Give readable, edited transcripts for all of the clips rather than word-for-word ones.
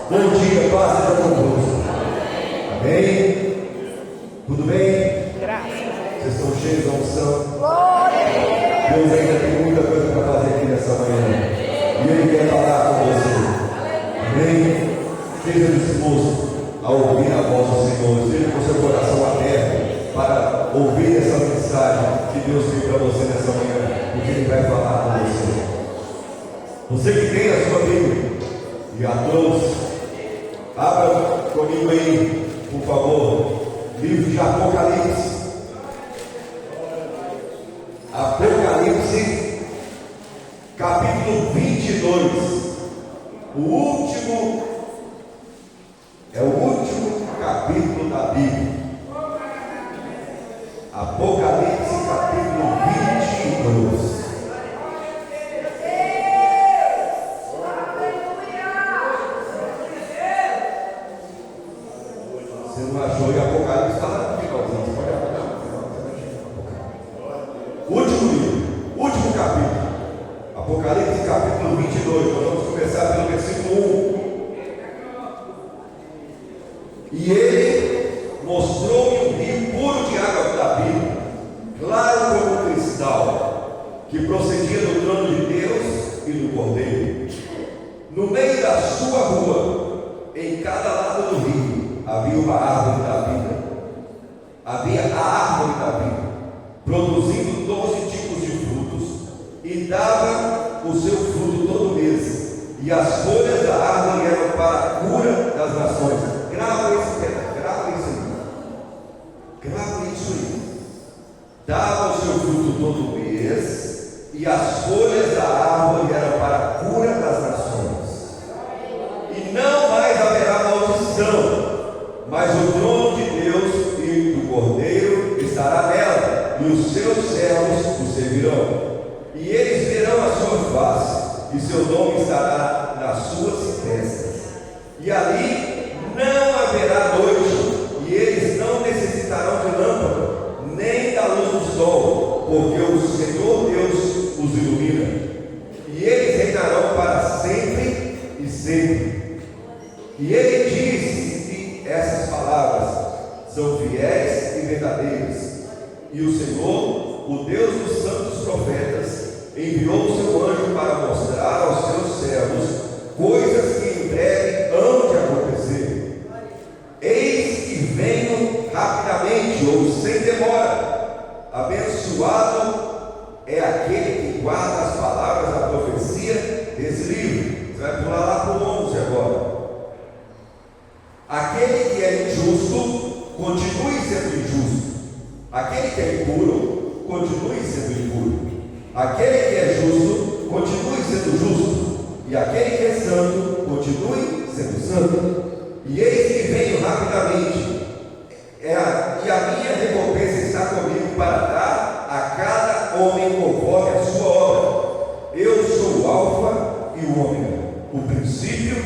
Bom dia, paz seja convosco. Amém? Tudo bem? Vocês estão cheios da unção? Deus ainda tem muita coisa para fazer aqui nessa manhã. E Ele quer falar com você. Amém? Seja disposto a ouvir a voz do Senhor. Esteja com seu coração aberto para ouvir essa mensagem que Deus tem para você nessa manhã. Porque Ele vai falar com você. Você que tem a sua Bíblia e a todos, abra comigo aí, por favor, livro de Apocalipse. Apocalipse, capítulo 22. O último capítulo da Bíblia. Apocalipse, capítulo 22. Você não achou que Apocalipse está lá no finalzinho? Você pode olhar no final. Último livro, último capítulo. Apocalipse, capítulo 22. Nós vamos começar pelo versículo 1. E ele mostrou-me um rio puro de água da vida, claro como cristal, que procedia do trono de Deus e do Cordeiro. No meio da sua rua, em cada lado do rio, havia uma árvore da vida. Havia a árvore da vida, produzindo 12 tipos de frutos, e dava o seu fruto todo mês. E as folhas da árvore eram para a cura das nações. Grava isso aí. Grava isso aí. Dava o seu fruto todo mês, e as folhas da árvore eram para a cura das nações. E não mais haverá maldição, mas o trono de Deus e do Cordeiro estará nela, e os seus servos o servirão. E eles verão a sua face, e seu nome estará nas suas testas. E ali não haverá noite, e eles não necessitarão de lâmpada, nem da luz do sol, porque o Senhor Deus os ilumina. E eles reinarão para sempre e sempre. E ele diz que essas palavras são fiéis e verdadeiras. E o Senhor, o Deus dos santos profetas, enviou o seu anjo para mostrar aos seus servos coisas que em breve hão de acontecer. Eis que venho rapidamente, ou sem demora. Abençoado é aquele que guarda as palavras da profecia desse livro. Você vai pular lá para o 11 agora. Aquele que é injusto, continue sendo injusto. Aquele que é impuro, continue sendo impuro. Aquele que é justo, continue sendo justo. E aquele que é santo, continue sendo santo. E eis que venho rapidamente, e a minha recompensa está comigo para dar a cada homem conforme a sua obra. Eu sou o Alfa e o Ômega, o princípio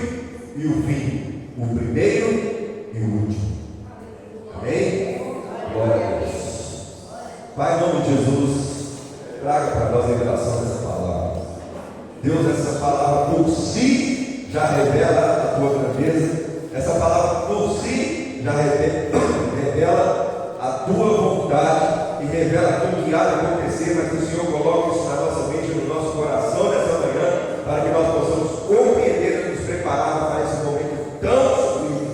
e o fim, o primeiro e o último. Amém? Glória a Deus. Pai, em nome de Jesus, traga para nós a revelação dessa palavra. Deus, essa palavra por si já revela a tua grandeza. Essa palavra por si já revela a tua vontade e revela tudo que há de acontecer, mas que o Senhor coloque isso na nossa mente e no nosso coração nessa manhã, para que nós possamos compreender e nos preparar para esse momento tão sublime,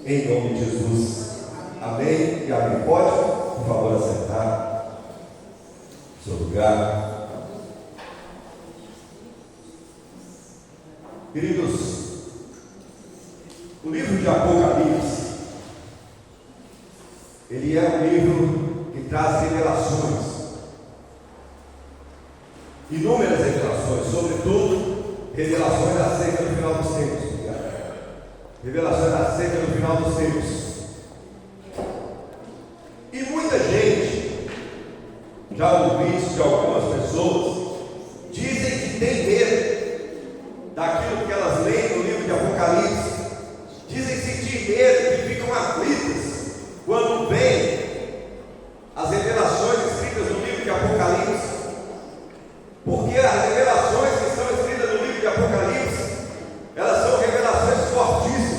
em nome de Jesus. Amém e amém. Pode, por favor, assentar no seu lugar. Queridos, o livro de Apocalipse, ele é um livro que traz revelações, inúmeras revelações, sobretudo revelações acerca do final dos tempos. Revelações acerca do final dos tempos. E muita gente, já ouvi isso de algumas pessoas, dizem que tem medo daquilo que elas leem no livro de Apocalipse. Dizem sentir medo, que ficam aflitas quando veem as revelações escritas no livro de Apocalipse, porque as revelações que estão escritas no livro de Apocalipse, elas são revelações fortíssimas.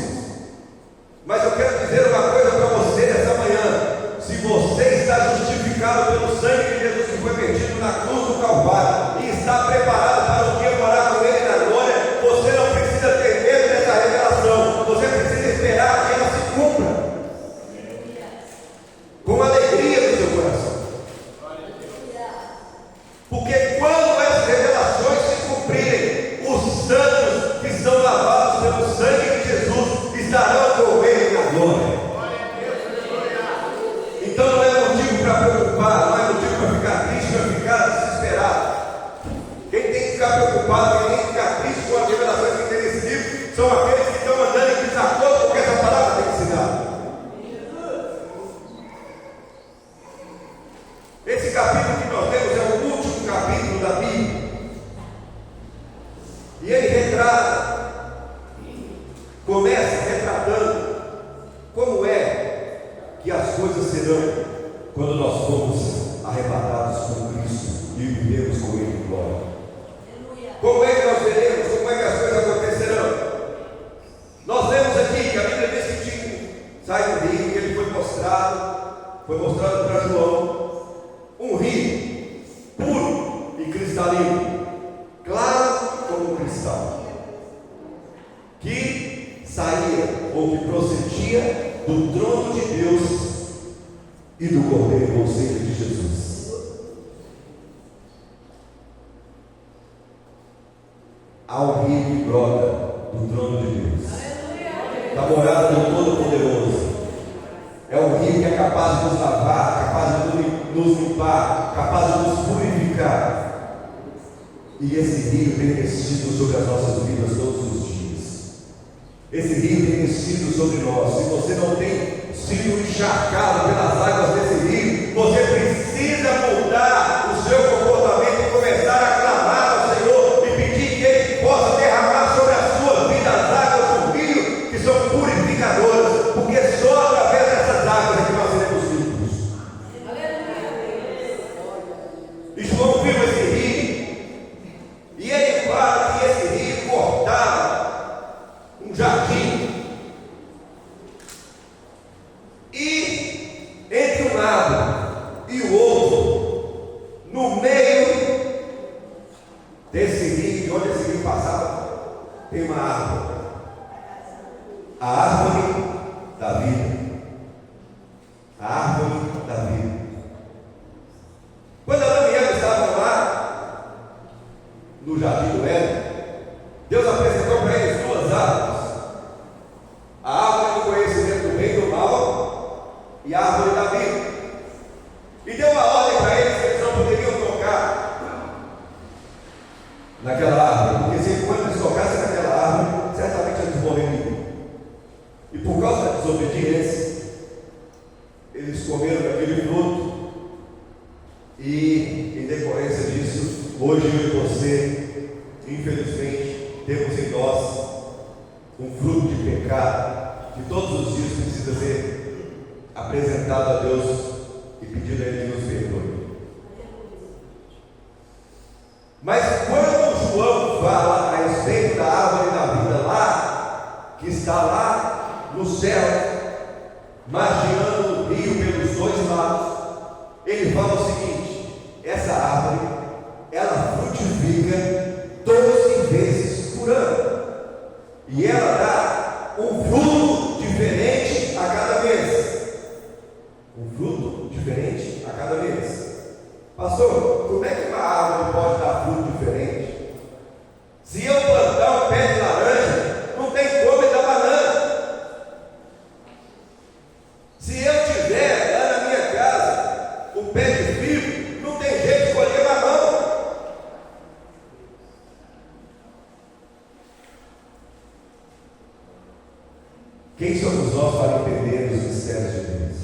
começa retratando como é que as coisas serão quando nós formos arrebatados com Cristo e vivermos com Ele em glória. Como é que nós veremos? Como é que as coisas acontecerão? Nós lemos aqui que a Bíblia diz que Tico sai do rio, que ele foi mostrado para João, um rio puro e cristalino, claro como um cristal, que saía ou que procedia do trono de Deus e do Cordeiro, ou seja, de Jesus. Há um rio que brota do trono de Deus, da morada do Todo-Poderoso. É um rio que é capaz de nos lavar, capaz de nos limpar, capaz de nos purificar. E esse rio tem descido sobre as nossas vidas todos os dias. Esse rio tem descido sobre nós. Se você não tem sido encharcado pelas águas desse rio, você precisa mudar o seu comportamento e começar a clamar ao Senhor e pedir que Ele possa derramar sobre a sua vida as águas do rio, que são purificadoras, porque só através dessas águas é que nós seremos limpos. E João viu esse rio, e ele fala que esse rio cortava um jardim. E entre um lado e o outro, no meio desse rio, de onde esse rio passava, tem uma árvore, a árvore da vida. A árvore da vida. Quando Adão e Eva estavam lá no jardim do Éden, Deus apresentou para eles duas árvores: a árvore do conhecimento do bem e do mal e a árvore da vida. E deu uma ordem para eles que eles não poderiam tocar naquela árvore, porque se quando eles tocassem naquela árvore, certamente eles morreriam. E por causa da desobediência, eles comeram daquele fruto. E em decorrência disso, hoje eu e você, infelizmente, temos em nós um fruto de pecado que todos os dias precisa ser apresentado a Deus e pedido a Ele que nos perdoe. Mas quando João fala a respeito da árvore da vida lá, que está lá no céu, margeando o rio pelos dois lados, ele fala o seguinte: essa árvore, ela frutifica 12 vezes por ano, e ela dá um fruto diferente a cada mês. Um fruto diferente a cada mês. Pastor, como é que uma árvore pode dar fruto diferente? Se eu plantar um pé de laranja, não tem como dar banana. Se eu tiver lá na minha casa um pé de figo, não tem jeito de colher mamão. Quem somos nós para entender os mistérios de Deus?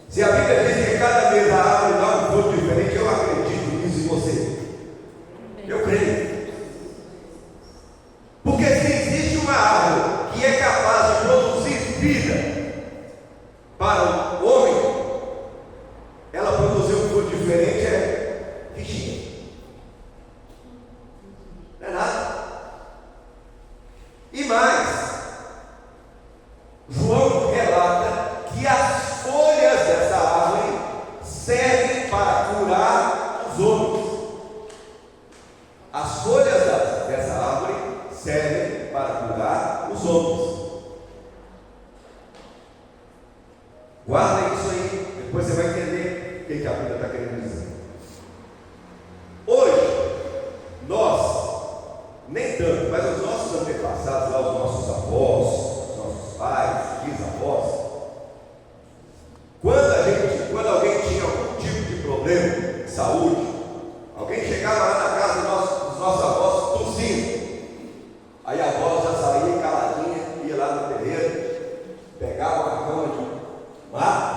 Se a Bíblia diz que cada vez a árvore dá um fruto diferente, eu acredito nisso em você. Eu creio. Porque se existe uma árvore que é capaz de produzir vida para o homem, ela produziu um fruto diferente, é fichinha. Não é nada. E mais, João relata que as folhas dessa árvore servem para curar os homens. As folhas dessa árvore servem para curar os homens. Guarda isso aí, depois você vai entender o que a Bíblia está querendo dizer. Hoje, nós, nem tanto, mas os nossos antepassados, lá, os nossos avós, os nossos pais, bisavós, quando alguém tinha algum tipo de problema de saúde, alguém chegava lá na casa dos nossos avós tossindo, aí a avó já saía caladinha, ia lá no terreiro, pegava uma cama de mato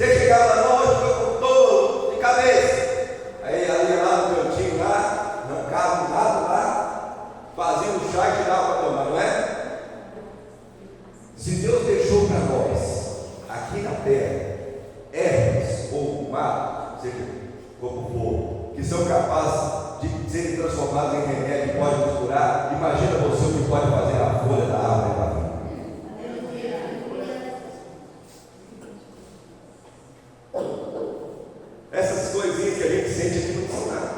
Você chegava lá, não, hoje estou com dor de cabeça. Aí ali lá no cantinho, lá, arrancava um lado lá, fazia um chá e te dava para tomar, não é? Se Deus deixou para nós, aqui na terra, ervas ou mar, seja como for, que são capazes de serem transformadas em remédio que pode nos curar, imagina você o que pode fazer a folha da árvore da vida. Essas coisinhas que a gente sente aqui não são nada.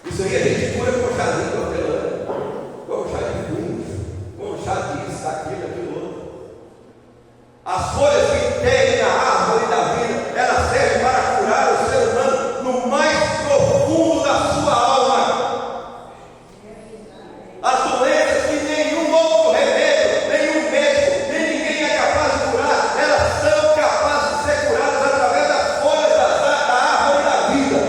Isso aí a gente cura com chazinho de hortelã, com chá de fungo, com chá disso, daquilo, daquilo outro. As folhas que tem na árvore da vida, elas servem para curar o ser humano no mais profundo da sua alma. As doenças que nenhum outro remédio, nenhum médico, nem ninguém é capaz de curar, elas são capazes de ser curadas através das folhas da árvore da vida.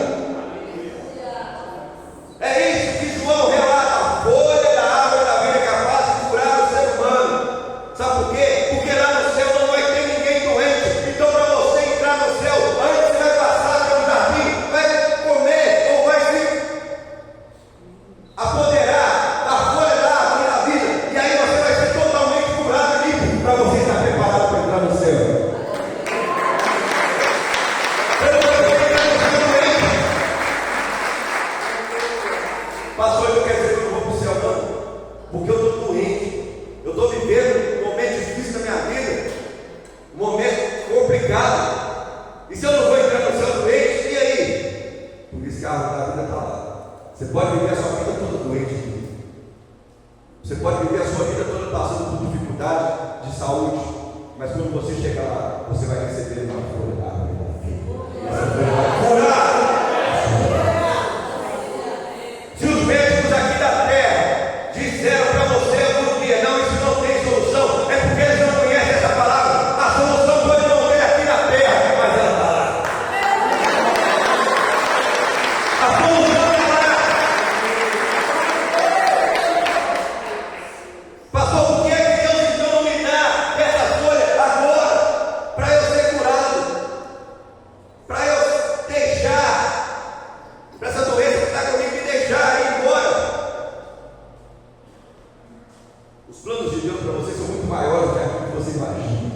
É isso que João relata: a folha da árvore da vida é capaz de curar o ser humano. Sabe por quê? Porque lá no céu não vai ter ninguém doente. Então, para você entrar no céu, antes você vai passar pelo jardim, vai comer ou vai se apoderar da folha da árvore da vida, e aí você vai ser totalmente curado e limpo, para você estar preparado para entrar no céu. Eu não vou entrar no céu doente. Pastor, eu quero dizer que eu não vou para o céu não, porque eu estou doente. Eu estou vivendo um momento difícil da minha vida, um momento complicado. E se eu não vou entrar no céu doente, e aí? Por isso que a árvore da vida está lá. Você pode viver a sua vida toda doente. Você pode viver a sua vida toda passando por dificuldade de saúde. Mas quando você chegar lá, você vai receber uma folha da árvore da vida. Essa folha vai curar. Se os médicos aqui da terra disseram para você algum dia: não, isso não tem solução, é porque eles não conhecem essa palavra. A solução pode não ter aqui na terra, mas ela está lá. A solução está lá. Pastor, por que é que Deus então não me dá essa folha agora, para eu ser curado, para eu deixar, para essa doença que está comigo me deixar ir embora? Os planos de Deus para você são muito maiores do que aquilo que você imagina.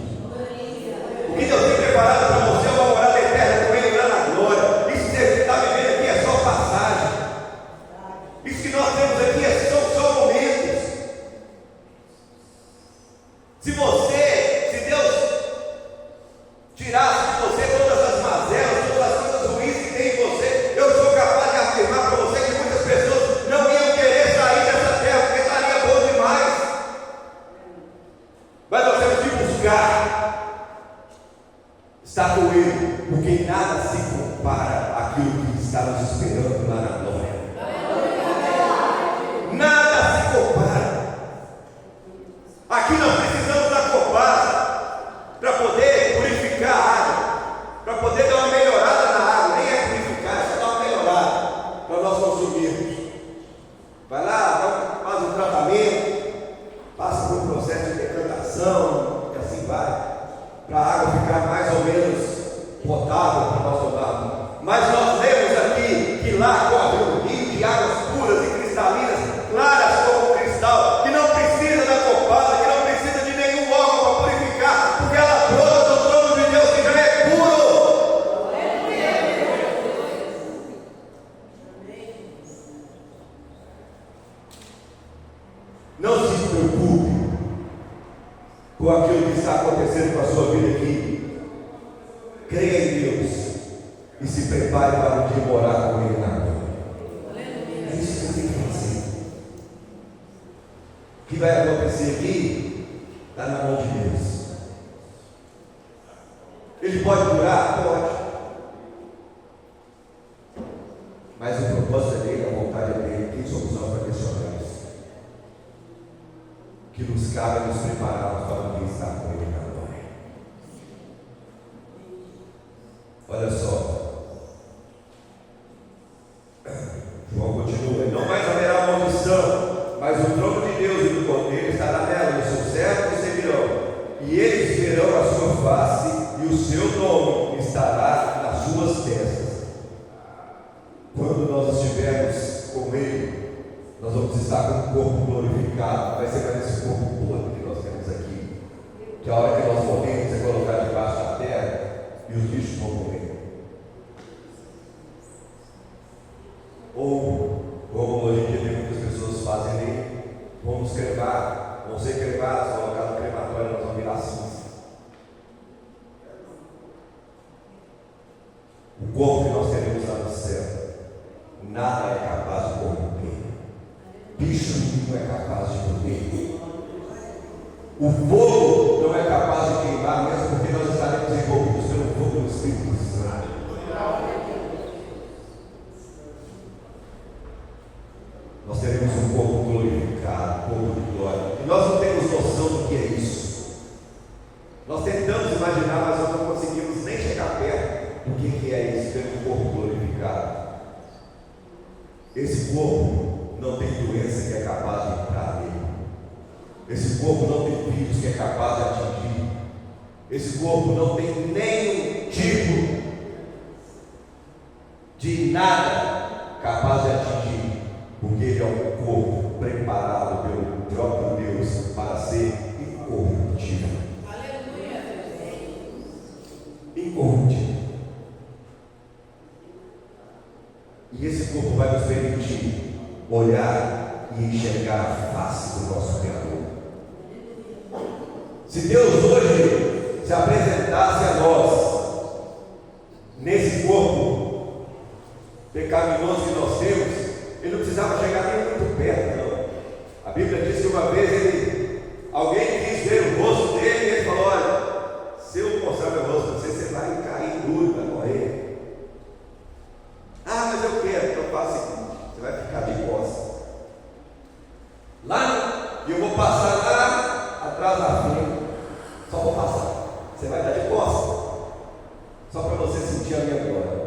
O que Deus tem preparado para você é uma morada eterna com Ele lá na glória. Isso que você está vivendo aqui é só passagem. Isso que nós temos aqui são só momentos. Se Deus tirasse de você todas as mazelas, todas as coisas ruins que tem em você, eu sou capaz de afirmar para você que muitas pessoas não iam querer sair dessa terra, porque estaria bom demais. Mas nós temos que buscar estar com Ele, porque nada se compara àquilo que está nos esperando lá na glória. Nada se compara. Aqui nós precisamos da corbada para poder purificar a água, para poder dar uma melhorada na água. Nem é purificar, é só dar uma melhorada para nós consumirmos. Vai lá, faz um tratamento, passa por um processo de decantação, e assim vai, para a água ficar mais ou menos potável para nós tomarmos. Mas nós lemos aqui que lá corre um rio de águas puras e cristalinas, claras como um cristal, que não precisa da corbada, que não precisa de nenhum órgão para purificar, porque ela brota do trono de Deus, que já é puro. Não se preocupe com aquilo que está acontecendo com a sua vida aqui. Creia em Deus e se prepare para um dia morar com Ele na glória. É isso que você tem que fazer. O que vai acontecer aqui está na mão de Deus. Ele pode curar? Pode. Mas o propósito é dele, a vontade é dele. Quem somos nós para questionar isso? Que nos cabe nos prepararmos para um dia estar com Ele na glória. Olha só, João continua: não mais haverá maldição, mas o trono de Deus e do Cordeiro estará nela, e os seus servos servirão, e eles verão a sua face e o seu nome Leão estará nas suas testas. Quando nós estivermos com Ele, nós vamos estar com o corpo glorificado. Vai ser para esse corpo todo que nós temos aqui, que a hora que nós morremos é colocar debaixo da terra e os bichos vão comer. Ou, como hoje em dia tem muitas pessoas fazem ali, vamos cremar, vão ser cremados, colocar no crematório, nós vamos virar cinza. O corpo que nós teremos lá no céu, nada é capaz de corromper, bicho nenhum é capaz de comer, o fogo não é capaz de queimar, mesmo porque nós estaremos envolvidos pelo fogo do Espírito Santo. Nós teremos um corpo glorificado, um corpo de glória, e nós não temos noção do que é isso. Nós tentamos imaginar, mas nós não conseguimos nem chegar perto do que é isso, ter um corpo glorificado. Esse corpo não tem doença que é capaz de entrar nele. Esse corpo não tem vírus que é capaz de atingir. Esse corpo não tem nenhum tipo de nada capaz de atingir, porque ele é um corpo preparado pelo próprio Deus para ser incorruptível. Incorruptível. E esse corpo vai nos permitir olhar e enxergar a face do nosso Criador. Se Deus hoje se apresentasse a nós nesse corpo pecaminoso que nós temos, Ele não precisava chegar nem muito perto, não. A Bíblia diz que uma vez alguém quis ver o rosto dele e ele falou: olha, se eu mostrar meu rosto para você vai cair duro, vai morrer. Ah, mas eu quero. Então faça o seguinte: você vai ficar de costas lá, e eu vou passar lá atrás da frente. Só vou passar. Você vai estar de costas, só para você sentir a minha glória.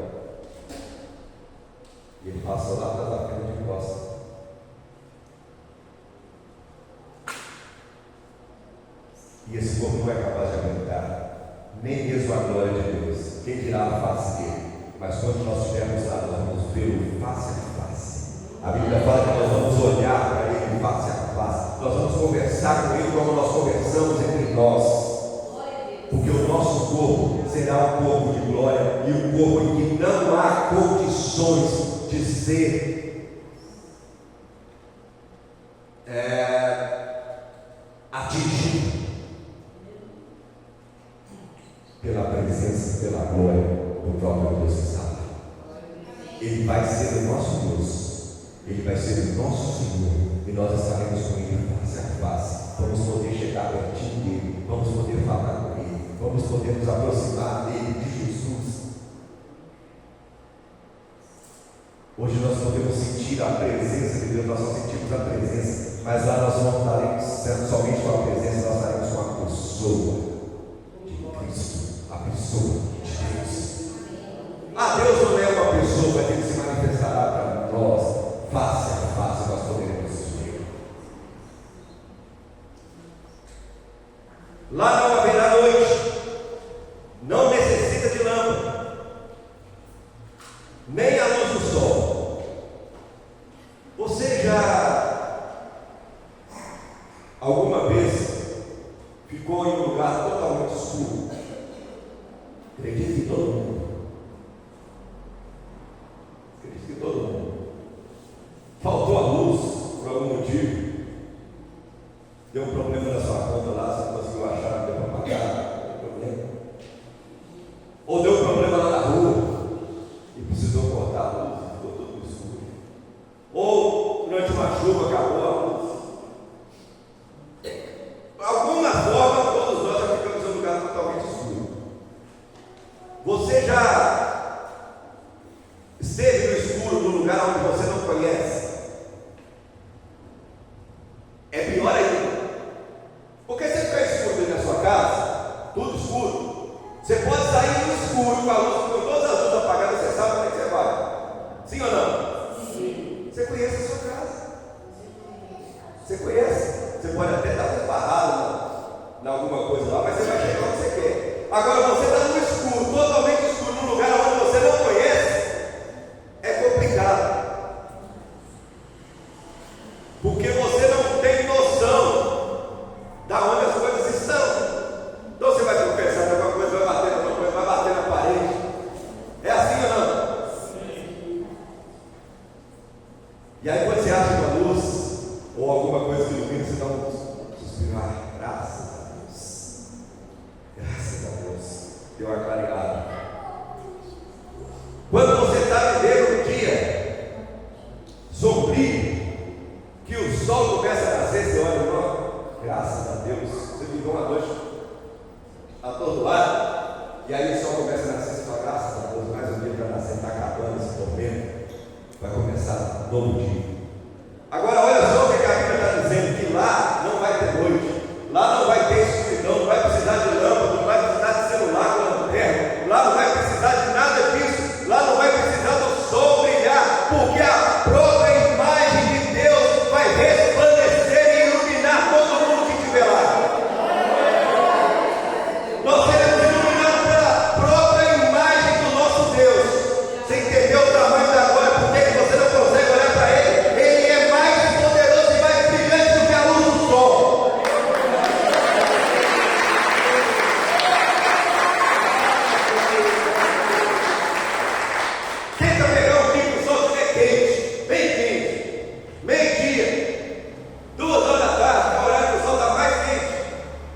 E ele passou lá atrás da frente de costas. E esse corpo não é capaz de aguentar nem mesmo a glória de Deus. Quem dirá a face dele? Mas quando nós estivermos lá, nós vamos vê-lo face a face. A Bíblia fala que nós vamos olhar para ele face a face. Nós vamos conversar com ele como nós conversamos entre nós. Porque o nosso corpo será um corpo de glória e um corpo em que não há condições de ser atingido pela presença, pela glória do próprio Deus que está lá. Ele vai ser o nosso Deus, Ele vai ser o nosso Senhor, e nós estaremos com Ele face a face. Vamos poder chegar pertinho dele, vamos poder falar com Ele, vamos poder nos aproximar dele, de Jesus. Hoje nós podemos sentir a presença de Deus, nós só sentimos a presença, mas lá nós não estaremos sendo somente com a presença, nós estaremos com a pessoa de Cristo, a pessoa de Deus. Deus não é uma pessoa que se manifestará para nós, face a face, nós poderemos ver. Lá não haverá noite, não necessita de lâmpada, nem a luz do sol. Você já alguma vez ficou em um lugar totalmente escuro? Acredito que todo mundo. Acredito que todo mundo. Faltou a luz por algum motivo. Deu um problema na sua conta lá, você não conseguiu achar, deu para pagar, deu problema. Ou deu um problema lá na rua e precisou cortar a luz, ficou tudo escuro. Ou durante uma chuva acabou a luz. De alguma forma, todos nós já ficamos em um lugar totalmente escuro. Você já esteve no escuro, num lugar onde você não conhece? É pior ainda. Porque se ficar escuro dentro da sua casa, tudo escuro, você pode sair no escuro com a luz, com todas as luzes apagadas, você sabe onde é que você vai. Sim ou não? Sim. Você conhece a sua casa. Você conhece. Você pode até estar esbarrado em alguma coisa lá, mas você vai chegar onde você quer. Agora você está no escuro, todo clareado. Quando você está vivendo um dia sombrio, que o sol começa a nascer, você olha, ó, graças a Deus, você viveu uma noite atordoada, e aí o sol começa a nascer, você fala, graças a Deus, mais um dia para nascer, está acabando esse tormento, vai começar um novo dia. Agora olha só o que a Bíblia está dizendo, que lá não vai ter noite, lá não vai ter escuridão, não vai precisar de lâmpada, não vai precisar de celular com lanterna, lá não vai precisar de nada disso, lá não vai precisar do sol brilhar, porque a própria imagem de Deus vai resplandecer e iluminar todo mundo que estiver lá. Nós seremos iluminados pela própria imagem do nosso Deus. Você entendeu o tamanho da glória? Por que você não consegue olhar para Ele? Ele é mais poderoso e mais brilhante do que a luz do sol. Tenta pegar um dia que o sol estiver quente, bem quente, meio-dia, 2 horas da tarde, é o horário que o sol está mais quente,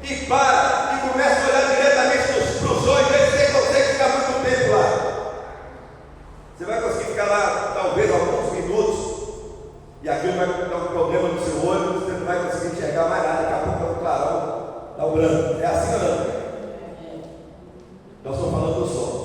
e para e começa a olhar diretamente para o sol e vê se você consegue ficar muito tempo lá. Você vai conseguir ficar lá talvez alguns minutos, e aquilo vai dar um problema no seu olho, você não vai conseguir enxergar mais nada, daqui a pouco é um clarão, dá um branco. É assim ou não? Nós estamos falando do sol.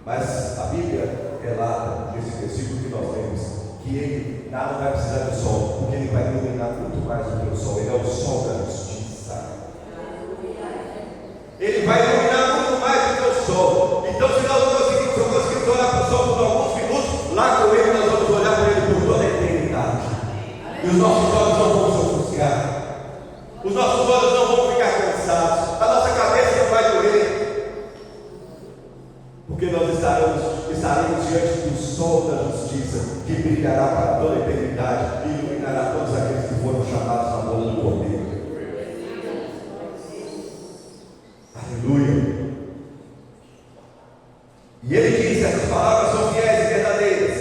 Mas a Bíblia relata nesse versículo que nós temos que ele nada vai precisar do sol, porque ele vai iluminar muito mais do que o sol. Ele é o sol da justiça. Ele vai iluminar muito mais do que o sol. Então, se nós não conseguimos olhar para o sol por alguns minutos, lá com ele nós vamos olhar para ele por toda a eternidade. E os nossos olhos não vão se ofuscar. Os nossos olhos não vão ficar cansados. A nossa cabeça não vai doer. Porque nós estaremos diante do sol da justiça, que brilhará para toda a eternidade e iluminará todos aqueles que foram chamados na boda do Cordeiro. Aleluia. E ele disse: essas palavras são fiéis e verdadeiras,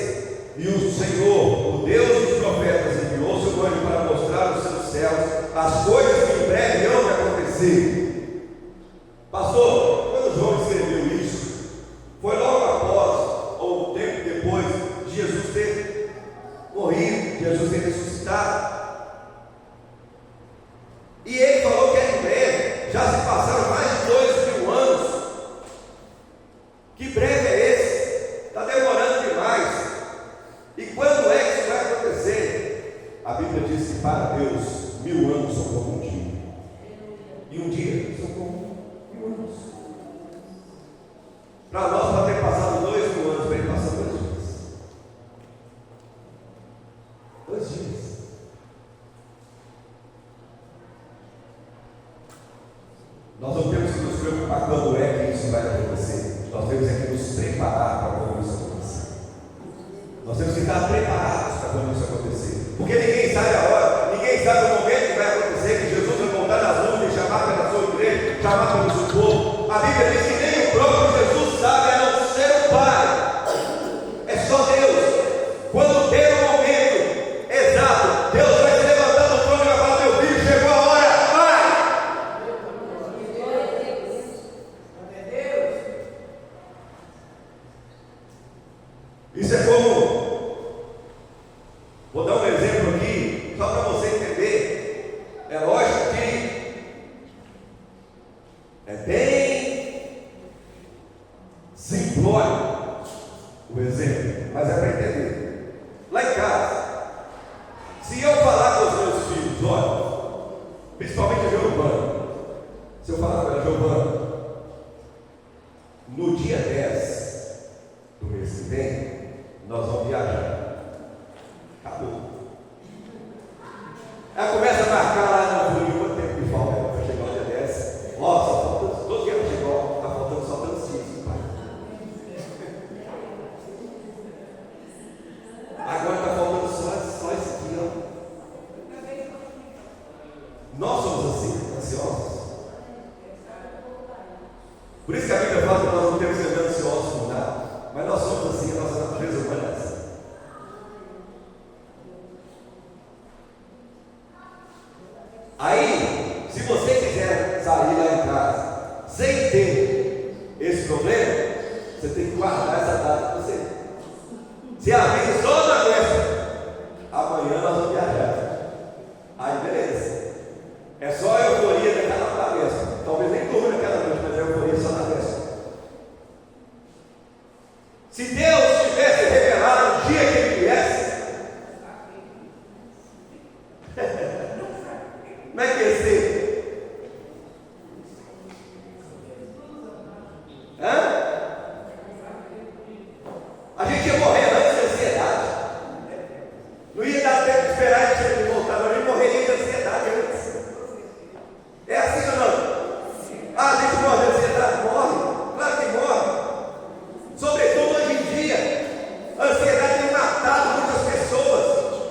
e o Senhor, o Deus dos profetas, enviou seu anjo para mostrar aos seus céus as coisas que em breve hão de acontecer. Pastor, quando João escreveu isso, foi logo após, ou um tempo depois, de Jesus ter morrido, Jesus ter ressuscitado. E ele falou que era em breve, já se passaram mais de 2000 anos. Que breve é esse? Está demorando demais. E quando é que isso vai acontecer? A Bíblia diz que para Deus 1000 anos são como um dia, e um dia são como 1000 anos. Para nós, para ter passado 2000 anos, para ele passar 2 dias. 2 dias. Nós não temos que nos preocupar quando é que isso vai acontecer. Nós temos que nos preparar para quando isso acontecer. Nós temos que estar preparados para quando isso acontecer. Porque ninguém sabe a hora, ninguém sabe o momento que vai acontecer, que Jesus vai voltar nas nuvens, chamar pela sua igreja, chamar pelo seu povo. A Bíblia diz que nem o próprio Jesus sabe, a não ser o Pai. É só Deus. Quando der o momento exato, Deus vai se levantar do trono e vai falar: meu filho, chegou a hora, vai! Isso é como, vou dar um exemplo aqui, só para você entender. É lógico que é bem simplório o exemplo, mas é para entender. Lá em casa, se eu falar com os meus filhos, olha, principalmente a Giovana, se eu falar para a Giovana, no dia 10 do mês que vem, nós vamos viajar. Acabou. Ela começa a marcar lá na Florida quanto tempo que falta para chegar no dia 10. Ó, só falta, todo dia para chegar, está faltando só tantos dias, pai. Agora está faltando só esse aqui, ó. Nós somos assim, ansiosos. Por isso que a Bíblia fala que nós não temos que ser ansiosos por nada. Mas nós somos assim, a nossa natureza humana é assim. Aí, se você quiser sair lá em casa sem ter Você tem que guardar essa data para você. Se a vida só não aguenta, amanhã nós vamos viajar. Aí beleza. É só a euforia daquela véspera. Talvez nem durma naquela noite, mas a euforia só na véspera. Se Deus tivesse revelado o dia que Ele viesse, como é que ia ser? A gente ia morrer antes de ansiedade. Não ia dar tempo de esperar ele voltar, mas ele morreria de ansiedade antes. É assim ou não? A gente morre de ansiedade? Morre. Claro que morre. Sobretudo hoje em dia, a ansiedade tem matado muitas pessoas.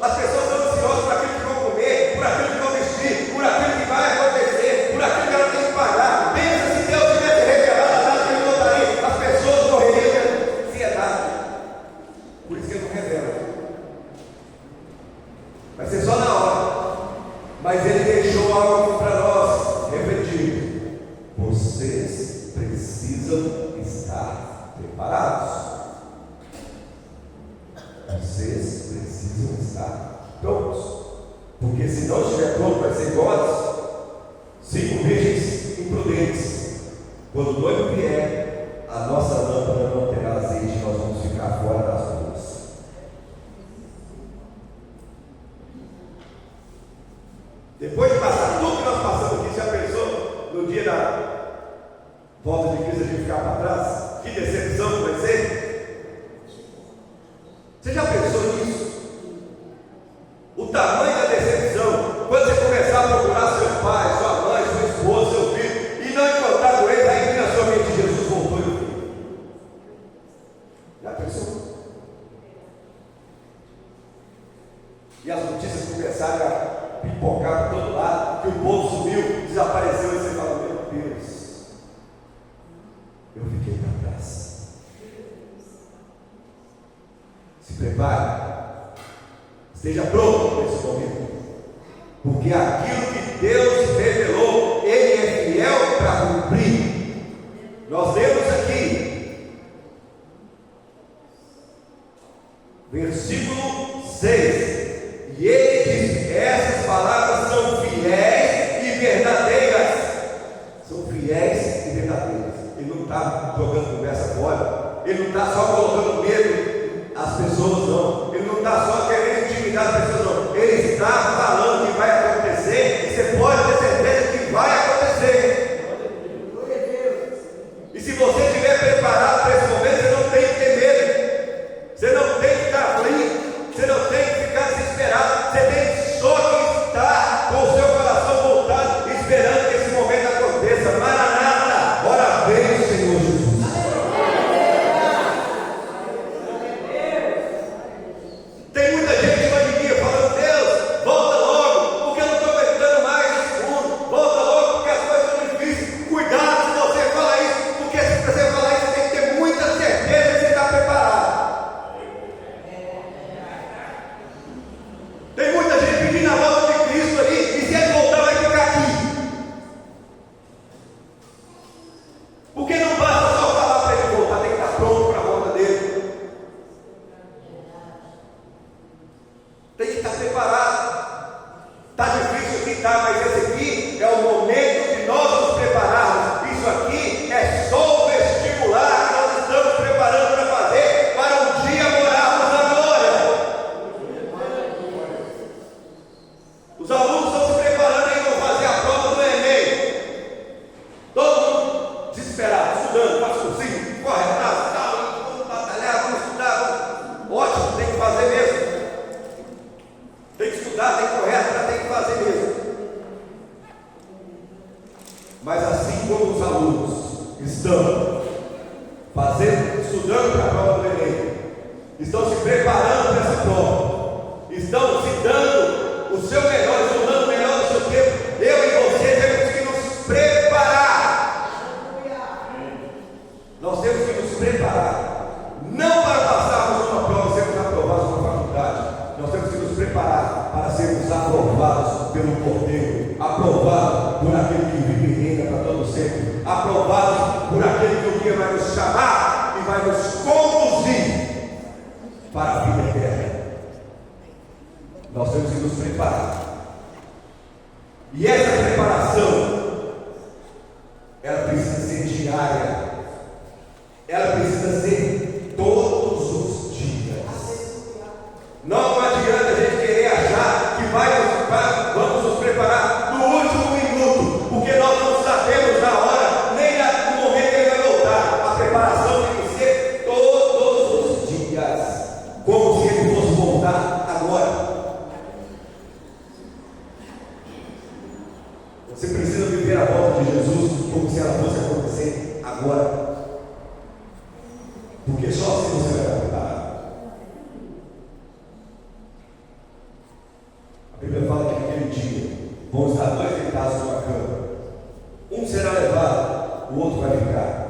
As pessoas estão ansiosas por aquilo que vão comer, por aquilo que vão vestir, por aquilo que vai acontecer, por aquilo que ela tem que pagar. Pensa se Deus tivesse revelado a data que Ele voltaria, as pessoas morreriam de ansiedade. Por isso que Ele não revela. Vai ser só na hora. Mas Ele deixou algo para nós refletir. Vocês precisam estar preparados. Vocês precisam estar prontos. Porque se não estiver pronto, vai ser igual as 5 virgens imprudentes. Quando o noivo vier, a nossa lâmpada não terá azeite, nós vamos ficar fora das ruas. Depois de passar tudo que nós passamos aqui, já pensou no dia da volta de Cristo a gente ficar para trás? Que decepção que vai ser? Você já pensou nisso? O tamanho da decepção, quando você começar a procurar seu pai, sua mãe, sua esposa, seu filho, e não encontrar com eles, aí vem na sua mente: Jesus voltou e eu vi. Já pensou? E as notícias começaram a pipocar por todo lado, que o povo sumiu, desapareceu, e você fala: meu Deus, eu fiquei para trás. Se prepare, esteja pronto para esse momento, porque aquilo que Deus revelou, Ele é fiel para cumprir. Nós lemos aqui, versículo 6. E Ele diz: essas palavras são fiéis e verdadeiras. São fiéis e verdadeiras. Ele não está jogando conversa fora. Ele não está só colocando medo às pessoas, não. Ele não está só querendo intimidar as pessoas, não. Ele está falando que vai acontecer. E você pode ter certeza que vai acontecer. E se você estiver preparado para esse momento, você não tem que ter medo. Você não tem que estar aflito. Você não tem que ficar desesperado. Você tem só que estar com o seu coração voltado, esperando que esse momento aconteça. Maranata, ora vem, Senhor Jesus. Tem muita gente hoje em dia falando: Deus, volta logo, porque eu não estou aguentando mais esse mundo. Volta logo, porque as coisas estão difíceis. Cuidado se você falar isso, porque se você falar isso, você tem que ter muita certeza que você está preparado. Tem muita gente pedindo a volta de Cristo ali, e se Ele voltar, vai ficar aqui. Porque não basta só falar para Ele voltar, tem que estar pronto para a volta dele. Tem que estar preparado. Está difícil aqui, tá, mas esse aqui é o momento de nós nos prepararmos. Isso aqui é só o vestibular que nós estamos preparando para fazer, para um dia morarmos na glória. Os alunos estão se preparando aí, vão fazer a prova do Enem. Todo mundo desesperado, estudando, faz cursinho, corre atrás, tal, vamos batalhar, vamos estudar. Ótimo, tem que fazer mesmo. Tem que estudar, tem que correr atrás, tem que fazer mesmo. Mas assim como os alunos estão estudando para a prova do Enem, estão se preparando para essa prova, estão se dando o seu melhor, estão dando o melhor do seu tempo, eu e você temos que nos preparar. Nós temos que nos preparar, não para passarmos uma prova e sermos aprovados na faculdade. Nós temos que nos preparar para sermos aprovados pelo Cordeiro, aprovados por aquele que vive e reina para todo sempre, aprovados por aquele que um dia vai nos chamar e vai nos conduzir para a vida eterna. Nós temos que nos preparar. E essa preparação, ela precisa ser diária. Ela precisa ser todos os dias. Não adianta a gente querer achar que vamos nos preparar no último minuto, porque nós não sabemos na hora, nem no momento que ele vai voltar. A preparação tem que ser todos os dias, como se ele fosse voltar agora. Você precisa viver a volta de Jesus como se ela fosse acontecer agora, porque só assim você vai estar preparado. A Bíblia fala que naquele dia vão estar dois deitados numa cama, um será levado, o outro vai ficar.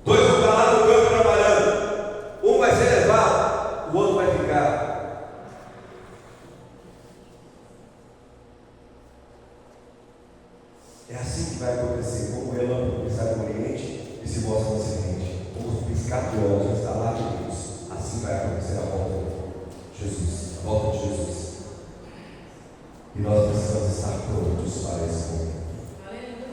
Dois vão estar lá no campo trabalhando, um vai ser levado, o outro vai ficar. É assim que vai acontecer, como o relâmpago que sai do Oriente e se mostra no Ocidente, como o piscar de olhos está lá de Deus. Assim vai acontecer a volta de Jesus, a volta de Jesus. E nós precisamos estar prontos para esse momento.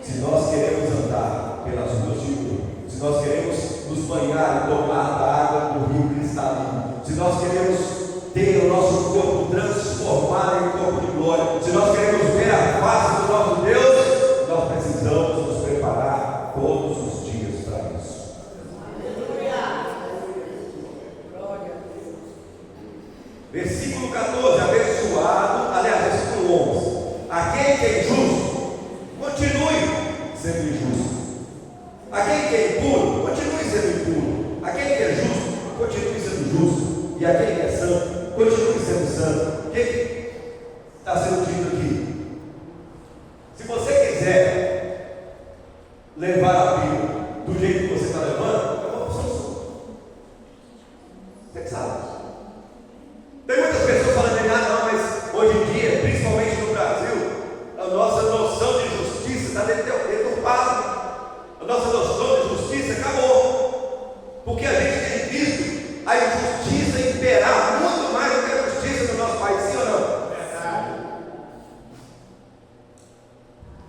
Se nós queremos andar pelas ruas de ouro, se nós queremos nos banhar e tomar da água do rio cristalino, se nós queremos ter o nosso corpo transformado em corpo de glória, se nós queremos ver a face do nosso Deus, nós precisamos nos preparar todos os dias para isso. Versículo 14, abençoado, aliás, versículo 11: aquele que é injusto, continue sendo injusto. Aquele que é impuro, continue sendo impuro. Aquele que é justo, continue sendo justo. E aquele que é santo, continue sendo santo. O que está sendo dito aqui? Se você quiser levar a vida do jeito que você está levando, é uma opção sua. Você que sabe. Tem muitas pessoas falando de nada, não, mas hoje em dia, principalmente no Brasil, a nossa noção de justiça está deturpada. A nossa noção de justiça acabou. Porque a gente tem visto a injustiça imperar muito mais do que a justiça no nosso país, sim ou não?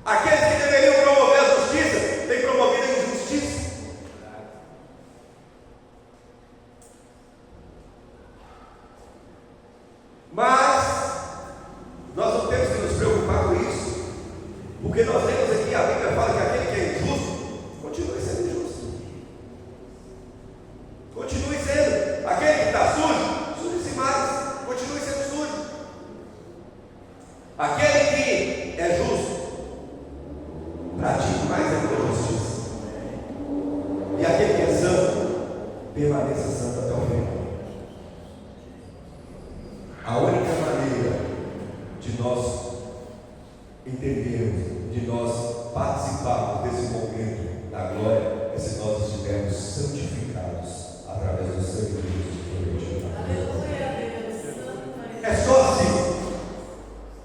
Aqueles que deveriam promover a justiça têm promovido a injustiça. Mas nós não temos que nos preocupar com isso, porque nós temos aqui, a Bíblia fala que aquele que é injusto continue sendo injusto. Continue sendo. Aquele que está sujo, suje-se mais, continue sendo sujo. Aquele que é justo, pratique mais ainda a justiça. E aquele que é santo, permaneça santo até o fim. A única maneira de nós entendermos, de nós participarmos desse momento da glória, é se nós estivermos santificados através do sangue de Jesus. É só assim.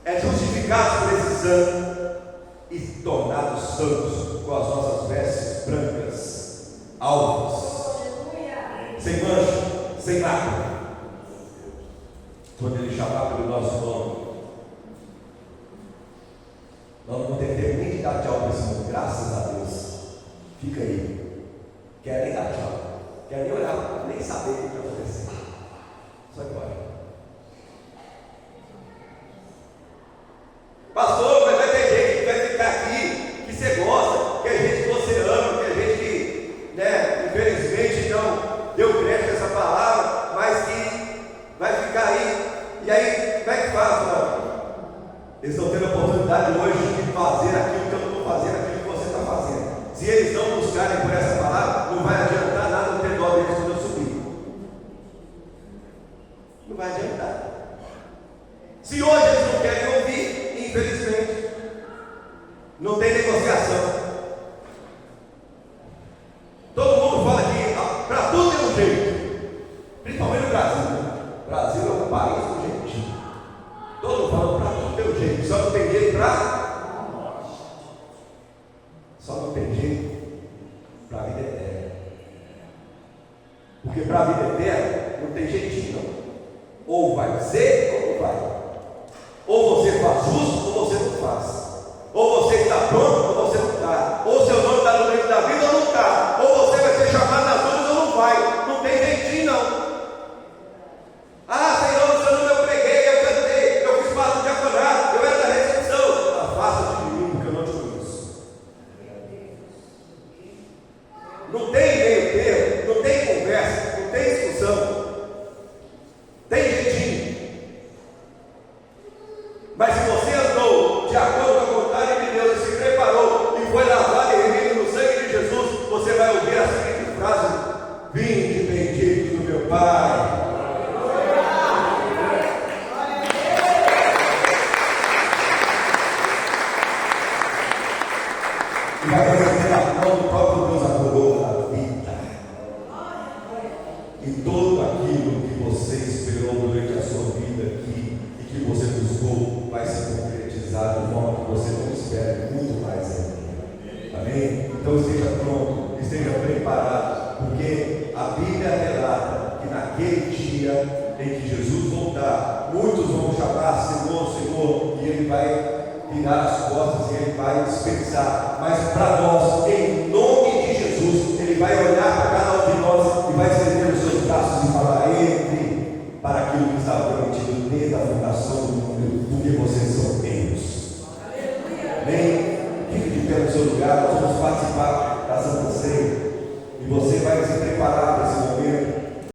É justificados por esse sangue e tornados santos com as nossas vestes brancas, alvas, sem mancha, sem nada. Quando ele chamar pelo nosso nome, nós não temos tempo nem de dar tchau para esse mundo, graças a Deus. Fica aí. Quer nem dar tchau, quer nem olhar, nem saber o que vai acontecer. Só que vai. Pastor, mas vai ter gente que vai ficar aqui, que você gosta, que é gente que você ama, que é gente que, infelizmente não deu crédito a essa palavra, mas que vai ficar aí. E aí, como é que faz, mano? Eles estão tendo a oportunidade hoje de fazer aquilo que eu não estou fazendo, aquilo que você está fazendo. Se eles não buscarem por essa palavra, não vai adiantar nada no ter dó deles quando eu subir. Não vai Porque para a vida eterna não tem jeitinho não. Ou vai ser ou não vai. Ou você faz justo ou você não faz. Ou você está pronto ou você não está. Ou seu nome está no livro da vida ou não está. Ou você vai ser chamado nas nuvens ou não vai. Não tem jeitinho não. Ah, Senhor, no seu nome eu preguei, eu cantei, eu fiz parte do diaconato, eu era da recepção. Afasta de mim porque eu não te conheço. Não tem meio termo, não tem conversa, não tem discussão. Tem jeitinho. Mas se você andou de acordo com a vontade de Deus e se preparou e foi lavado e remido no sangue de Jesus, você vai ouvir a seguinte frase: vinde bendito do meu Pai. E vai receber a mão do próprio Deus a coroa da vida. E tudo aquilo que você esperou durante a sua vida aqui e que você buscou vai se concretizar de forma que você não espere muito mais ainda. Amém? Então esteja pronto, esteja preparado, porque a Bíblia relata que naquele dia em que Jesus voltar, muitos vão chamar Senhor, Senhor, e Ele vai virar as costas e Ele vai dispensar. Mas para nós, em nome de Jesus, Ele vai olhar para cada um de nós e vai estender os seus braços e falar: entre para aquilo que estava prometido desde a fundação